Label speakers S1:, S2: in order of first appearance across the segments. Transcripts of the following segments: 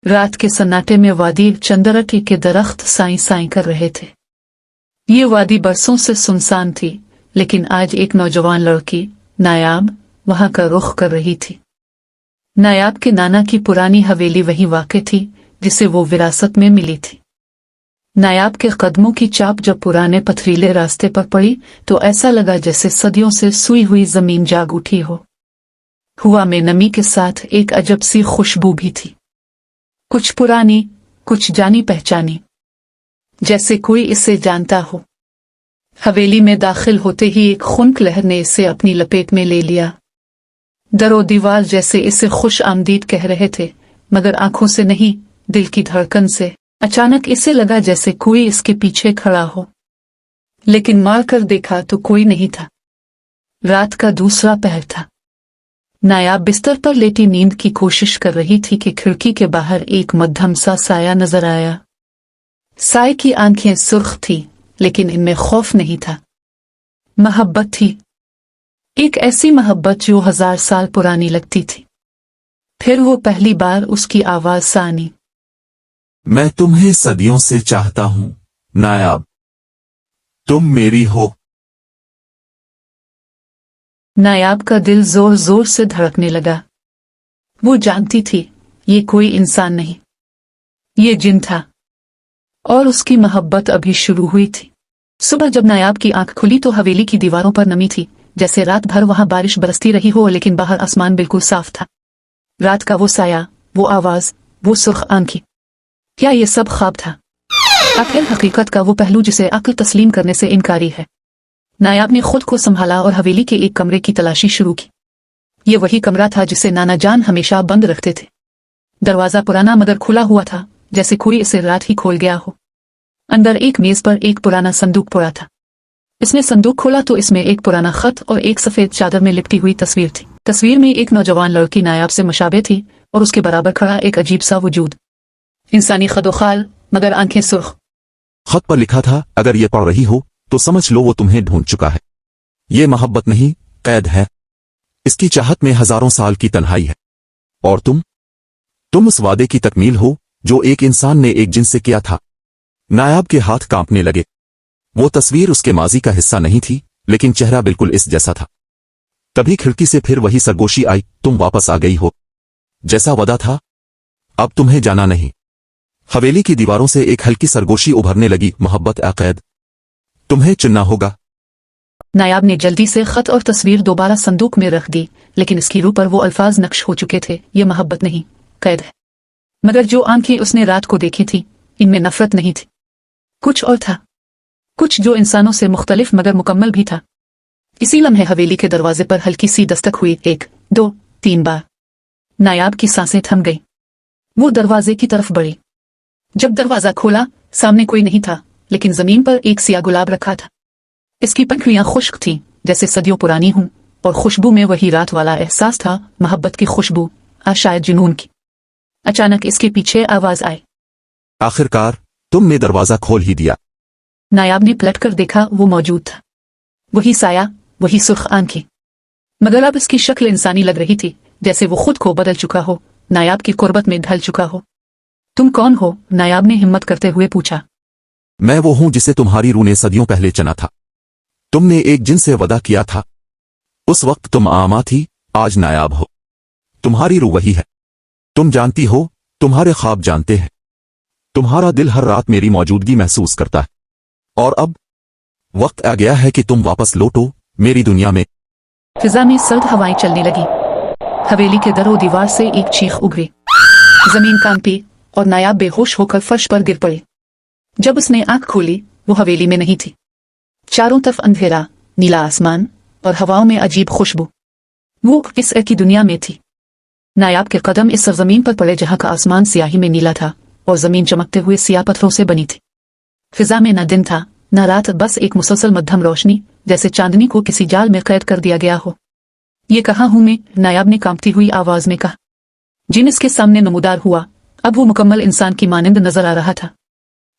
S1: रात के सन्नाटे में वादी चंदरटी के दरख्त साई साई कर रहे थे। ये वादी बरसों से सुनसान थी, लेकिन आज एक नौजवान लड़की नायाब वहां का रुख कर रही थी। नायाब के नाना की पुरानी हवेली वही वाक़ थी जिसे वो विरासत में मिली थी। नायाब के कदमों की चाप जब पुराने पथरीले रास्ते पर पड़ी तो ऐसा लगा जैसे सदियों से सूई हुई जमीन जाग उठी हो। हवा में नमी के साथ एक अजब सी खुशबू भी थी, कुछ पुरानी, कुछ जानी पहचानी, जैसे कोई इसे जानता हो। हवेली में दाखिल होते ही एक खुनक लहर ने इसे अपनी लपेट में ले लिया। दरो दीवार जैसे इसे खुश आमदीद कह रहे थे, मगर आंखों से नहीं, दिल की धड़कन से। अचानक इसे लगा जैसे कोई इसके पीछे खड़ा हो, लेकिन मार कर देखा तो कोई नहीं था। रात का दूसरा पहर था। नायाब बिस्तर पर लेटी नींद की कोशिश कर रही थी कि खिड़की के बाहर एक मध्यम सा साया नजर आया। साए की आंखें सुर्ख थी, लेकिन इनमें खौफ नहीं था, मोहब्बत थी। एक ऐसी मोहब्बत जो 1000 साल पुरानी लगती थी। फिर वो पहली बार उसकी आवाज सानी,
S2: मैं तुम्हें सदियों से चाहता हूं नायाब, तुम मेरी हो।
S1: नायाब का दिल जोर जोर से धड़कने लगा। वो जानती थी ये कोई इंसान नहीं, ये जिन था, और उसकी मोहब्बत अभी शुरू हुई थी। सुबह जब नायाब की आंख खुली तो हवेली की दीवारों पर नमी थी, जैसे रात भर वहां बारिश बरसती रही हो, लेकिन बाहर आसमान बिल्कुल साफ था। रात का वो साया, वो आवाज, वो सुर्ख आंखें, क्या ये सब ख्वाब था? आखिर हकीकत का वो पहलू जिसे अक्ल तस्लीम करने से इनकारी है। नायाब ने खुद को संभाला और हवेली के एक कमरे की तलाशी शुरू की। ये वही कमरा था जिसे नाना जान हमेशा बंद रखते थे। दरवाजा पुराना मगर खुला हुआ था, जैसे कोई इसे रात ही खोल गया हो। अंदर एक मेज पर एक पुराना संदूक पड़ा था। इसने संदूक खोला तो इसमें एक पुराना खत और एक सफेद चादर में लिपटी हुई तस्वीर थी। तस्वीर में एक नौजवान लड़की नायाब से मुशाबे थी और उसके बराबर खड़ा एक अजीब सा वजूद, इंसानी खदोखाल मगर आंखें सुर्ख।
S2: खत पर लिखा था, अगर ये पढ़ रही हो तो समझ लो वो तुम्हें ढूंढ चुका है। ये मोहब्बत नहीं, कैद है। इसकी चाहत में हजारों साल की तन्हाई है, और तुम उस वादे की तकमील हो जो एक इंसान ने एक जिन से किया था। नायाब के हाथ कांपने लगे। वो तस्वीर उसके माजी का हिस्सा नहीं थी, लेकिन चेहरा बिल्कुल इस जैसा था। तभी खिड़की से फिर वही सरगोशी आई, तुम वापस आ गई हो, जैसा वादा था, अब तुम्हें जाना नहीं। हवेली की दीवारों से एक हल्की सरगोशी उभरने लगी, मोहब्बत ए कैद, तुम्हें चुनना होगा।
S1: नायाब ने जल्दी से खत और तस्वीर दोबारा संदूक में रख दी, लेकिन इसकी रूह पर वो अल्फाज नक्श हो चुके थे, ये मोहब्बत नहीं, कैद है। मगर जो आंखें उसने रात को देखी थी, इनमें नफरत नहीं थी, कुछ और था, कुछ जो इंसानों से मुख्तलिफ मगर मुकम्मल भी था। इसी लम्हे हवेली के दरवाजे पर हल्की सी दस्तक हुई, 1, 2, 3 बार। नायाब की सांसें थम गई। वो दरवाजे की तरफ बढ़ी। जब दरवाजा खोला, सामने कोई नहीं था, लेकिन जमीन पर एक सिया गुलाब रखा था। इसकी पंखुड़ियां खुश्क थीं, जैसे सदियों पुरानी हूं, और खुशबू में वही रात वाला एहसास था, मोहब्बत की खुशबू, शायद जुनून की। अचानक इसके पीछे आवाज आई,
S2: आखिरकार तुमने दरवाजा खोल ही दिया।
S1: नायाब ने पलटकर देखा, वो मौजूद था। वही साया, वही सुर्ख आंखें, मगर अब इसकी शक्ल इंसानी लग रही थी, जैसे वो खुद को बदल चुका हो, नायाब की कुर्बत में ढल चुका हो। तुम कौन हो? नायाब ने हिम्मत करते हुए पूछा।
S2: मैं वो हूं जिसे तुम्हारी रूह ने सदियों पहले चुना था। तुमने एक जिन से वादा किया था। उस वक्त तुम आमा थी, आज नायाब हो। तुम्हारी रूह वही है। तुम जानती हो, तुम्हारे ख्वाब जानते हैं। तुम्हारा दिल हर रात मेरी मौजूदगी महसूस करता है। और अब वक्त आ गया है कि तुम वापस लौटो मेरी दुनिया में।
S1: फिजा में सर्द हवाएं चलने लगी। हवेली के दरो दीवार से एक चीख उभरी। जमीन कांपी और नायाब बेहोश होकर फर्श पर गिर पड़े। जब उसने आंख खोली, वो हवेली में नहीं थी। चारों तरफ अंधेरा, नीला आसमान और हवाओं में अजीब खुशबू। वो किस की दुनिया में थी। नायाब के कदम इस सरजमीन पर पड़े जहां का आसमान स्याही में नीला था और जमीन चमकते हुए सियाह पत्थरों से बनी थी। फिजा में न दिन था न रात, बस एक मुसलसल मध्यम रोशनी, जैसे चांदनी को किसी जाल में कैद कर दिया गया हो। ये कहाँ हूं मैं? नायाब ने कांपती हुई आवाज में कहा। जिन इसके सामने नमूदार हुआ, अब वो मुकम्मल इंसान की मानिंद नजर आ रहा था।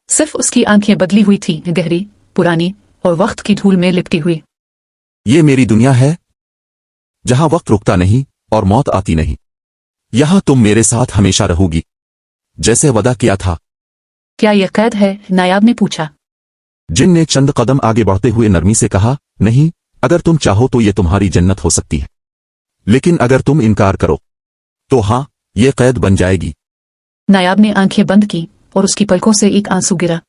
S1: सिर्फ उसकी आंखें बदली हुई थी, गहरी, पुरानी और वक्त की धूल में लिपटी हुई।
S2: ये मेरी दुनिया है, जहां वक्त रुकता नहीं और मौत आती नहीं। यहां तुम मेरे साथ हमेशा रहोगी। जैसे वादा किया था।
S1: क्या यह कैद है? नायाब ने पूछा।
S2: जिन ने चंद कदम आगे बढ़ते हुए नरमी से कहा, नहीं, अगर तुम चाहो तो ये तुम्हारी जन्नत हो सकती है, लेकिन अगर तुम इनकार करो तो हाँ, ये कैद बन जाएगी।
S1: नायाब ने आंखें बंद की और उसकी पलकों से एक आंसू गिरा।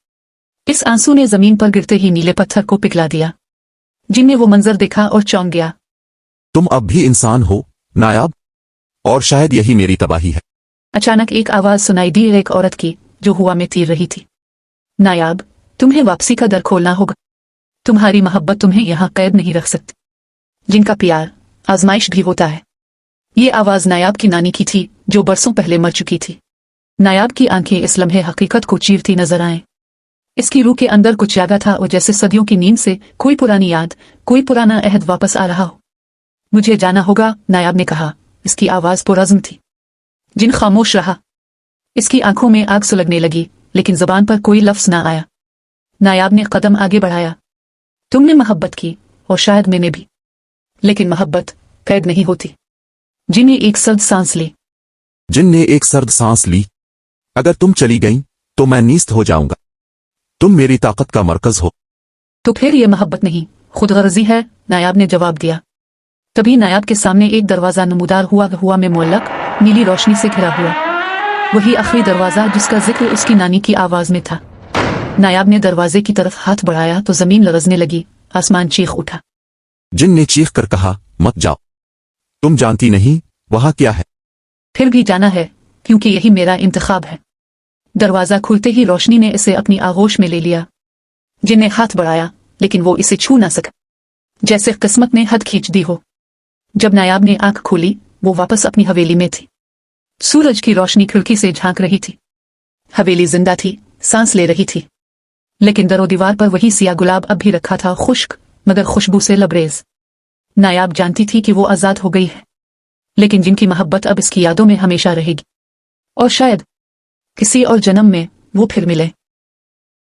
S1: इस आंसू ने जमीन पर गिरते ही नीले पत्थर को पिघला दिया। जिन ने वो मंजर देखा और चौंक गया।
S2: तुम अब भी इंसान हो नायाब, और शायद यही मेरी तबाही है।
S1: अचानक एक आवाज सुनाई दी, एक औरत की, जो हवा में तीर रही थी। नायाब, तुम्हें वापसी का दर खोलना होगा। तुम्हारी मोहब्बत तुम्हें यहाँ कैद नहीं रख सकती। जिनका प्यार आजमाइश भी होता है। ये आवाज नायाब की नानी की थी, जो बरसों पहले मर चुकी थी। नायाब की आंखें इस लम्हे हकीकत को चीरती नजर आए। इसकी रूह के अंदर कुछ जागा था और जैसे सदियों की नींद से कोई पुरानी याद, कोई पुराना अहद वापस आ रहा हो। मुझे जाना होगा, नायाब ने कहा। इसकी आवाज पुरज़्म थी। जिन खामोश रहा। इसकी आंखों में आग सुलगने लगी, लेकिन जुबान पर कोई लफ्ज ना आया। नायाब ने कदम आगे बढ़ाया। तुमने मोहब्बत की, और शायद मैंने भी, लेकिन मोहब्बत कैद नहीं होती। जिन ने एक सर्द सांस ली।
S2: जिन ने एक सर्द सांस ली। अगर तुम चली गई तो मैं नीस्त हो जाऊंगा। तुम मेरी ताकत का मरकज हो।
S1: तो फिर यह मोहब्बत नहीं, खुदगर्जी है, नायाब ने जवाब दिया। तभी नायाब के सामने एक दरवाजा नमूदार हुआ में मुअल्लक नीली रोशनी से घिरा हुआ। वही आखिरी दरवाजा जिसका जिक्र उसकी नानी की आवाज में था। नायाब ने दरवाजे की तरफ हाथ बढ़ाया तो जमीन लरजने लगी, आसमान चीख उठा।
S2: जिन ने चीख कर कहा, मत जाओ, तुम जानती नहीं वहां क्या है।
S1: फिर भी जाना है, क्योंकि यही मेरा इंतखाब है। दरवाजा खुलते ही रोशनी ने इसे अपनी आगोश में ले लिया। जिन ने हाथ बढ़ाया, लेकिन वो इसे छू ना सका, जैसे किस्मत ने हद खींच दी हो। जब नायाब ने आंख खोली, वो वापस अपनी हवेली में थी। सूरज की रोशनी खिड़की से झांक रही थी। हवेली जिंदा थी, सांस ले रही थी, लेकिन दरो दीवार पर वही सिया गुलाब अब भी रखा था, खुश्क मगर खुशबू से लबरेज। नायाब जानती थी कि वो आजाद हो गई है, लेकिन जिनकी मोहब्बत अब इसकी यादों में हमेशा रहेगी, और शायद किसी और जन्म में वो फिर मिले।